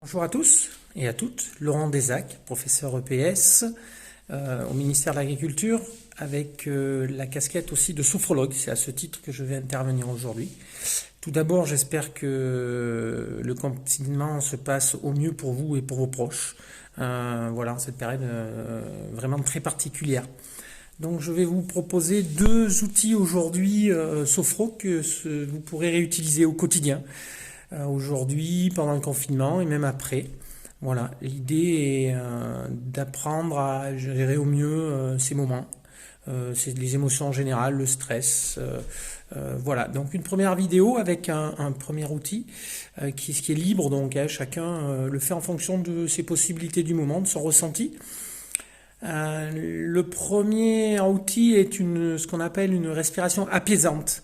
Bonjour à tous et à toutes, Laurent Desac, professeur EPS au ministère de l'Agriculture, avec la casquette aussi de sophrologue. C'est à ce titre que je vais intervenir aujourd'hui. Tout d'abord, j'espère que le confinement se passe au mieux pour vous et pour vos proches. Voilà, en cette période vraiment très particulière. Donc je vais vous proposer deux outils aujourd'hui sophro que vous pourrez réutiliser au quotidien. Aujourd'hui, pendant le confinement et même après. Voilà, l'idée est d'apprendre à gérer au mieux ces moments. C'est les émotions en général, le stress. Voilà, donc une première vidéo avec un premier outil qui est libre, donc chacun le fait en fonction de ses possibilités du moment, de son ressenti. Le premier outil est ce qu'on appelle une respiration apaisante.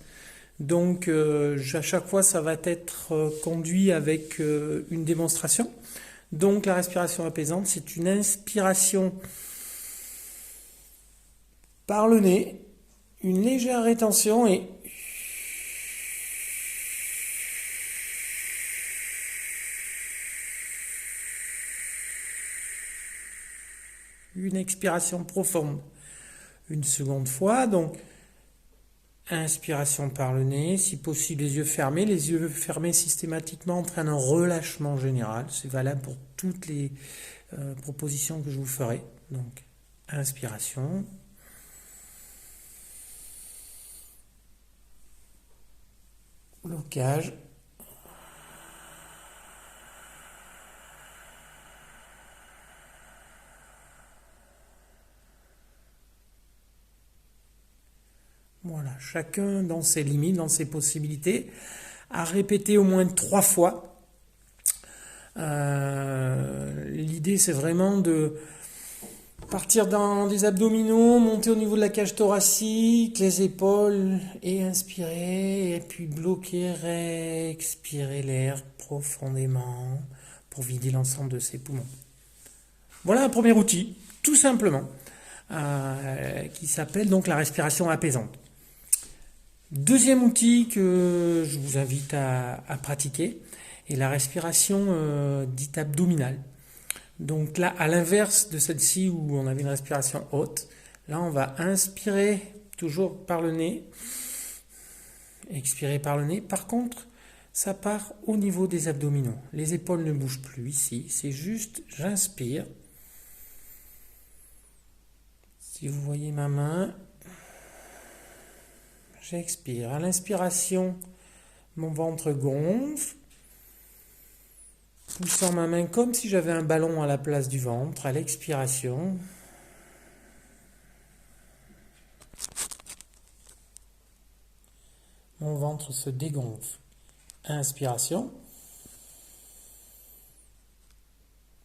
Donc à chaque fois ça va être conduit avec une démonstration. Donc la respiration apaisante, c'est une inspiration par le nez, une légère rétention et une expiration profonde. Une seconde fois, donc inspiration par le nez, si possible les yeux fermés systématiquement entraînent un relâchement général, c'est valable pour toutes les propositions que je vous ferai. Donc inspiration, blocage, voilà, chacun dans ses limites, dans ses possibilités, à répéter au moins 3 fois. L'idée c'est vraiment de partir dans des abdominaux, monter au niveau de la cage thoracique, les épaules, et inspirer, et puis bloquer, expirer l'air profondément pour vider l'ensemble de ses poumons. Voilà un premier outil, tout simplement, qui s'appelle donc la respiration apaisante. Deuxième outil que je vous invite à pratiquer est la respiration dite abdominale. Donc là, à l'inverse de celle-ci où on avait une respiration haute, là on va inspirer toujours par le nez, expirer par le nez. Par contre, ça part au niveau des abdominaux. Les épaules ne bougent plus ici, c'est juste j'inspire. Si vous voyez ma main, j'expire. À l'inspiration, mon ventre gonfle, poussant ma main comme si j'avais un ballon à la place du ventre. À l'expiration, mon ventre se dégonfle. Inspiration,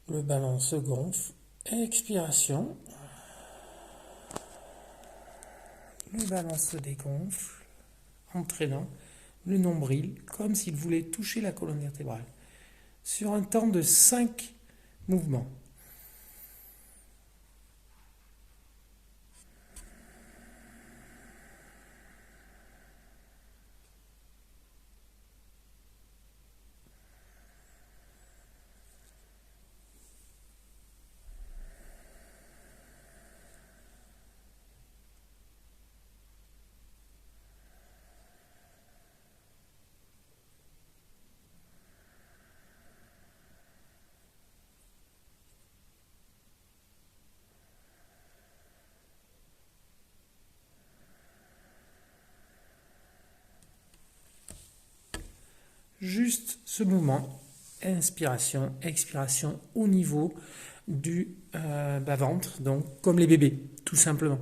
le ballon se gonfle. Expiration, le ballon se dégonfle, entraînant le nombril comme s'il voulait toucher la colonne vertébrale. Sur un temps de 5 mouvements. Juste ce mouvement, inspiration, expiration au niveau du bas-ventre, donc comme les bébés, tout simplement.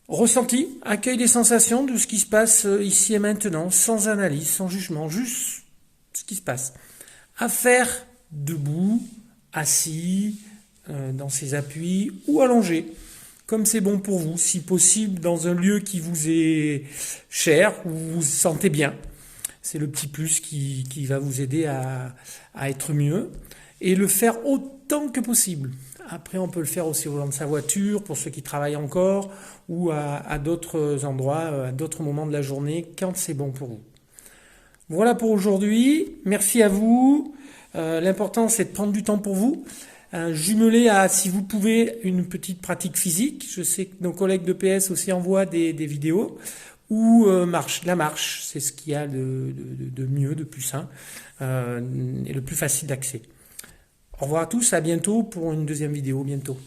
Ressenti, accueil des sensations de ce qui se passe ici et maintenant, sans analyse, sans jugement, juste ce qui se passe. À faire debout, assis, dans ses appuis ou allongé, comme c'est bon pour vous, si possible dans un lieu qui vous est cher, où vous vous sentez bien. C'est le petit plus qui va vous aider à être mieux et le faire autant que possible. Après, on peut le faire aussi au volant de sa voiture, pour ceux qui travaillent encore, ou à d'autres endroits, à d'autres moments de la journée, quand c'est bon pour vous. Voilà pour aujourd'hui. Merci à vous. L'important, c'est de prendre du temps pour vous. Jumelé à, si vous pouvez, une petite pratique physique. Je sais que nos collègues de PS aussi envoient des vidéos. Ou la marche, c'est ce qu'il y a de mieux, de plus sain et le plus facile d'accès. Au revoir à tous, à bientôt pour une deuxième vidéo, bientôt.